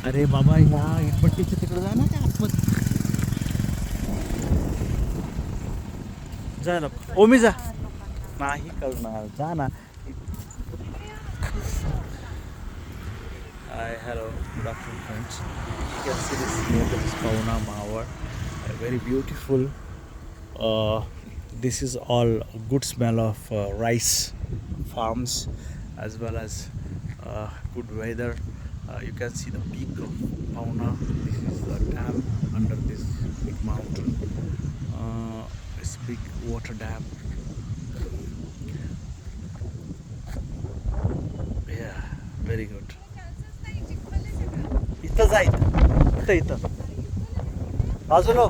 अरे बाबा ह्या इटपट्टीच्या तिकडे जा ना त्या आतमध्ये जा ना ओमी जा नाही करणार जा ना Hi, hello, good afternoon friends. You can see this near this Pawna Maval, very beautiful. This is all good smell of rice farms as well as good weather. You can see the peak of Pawna. This is the dam under this big mountain. It's big water dam. Yeah, very good. इथं जा इथं इथं इथं बाजूला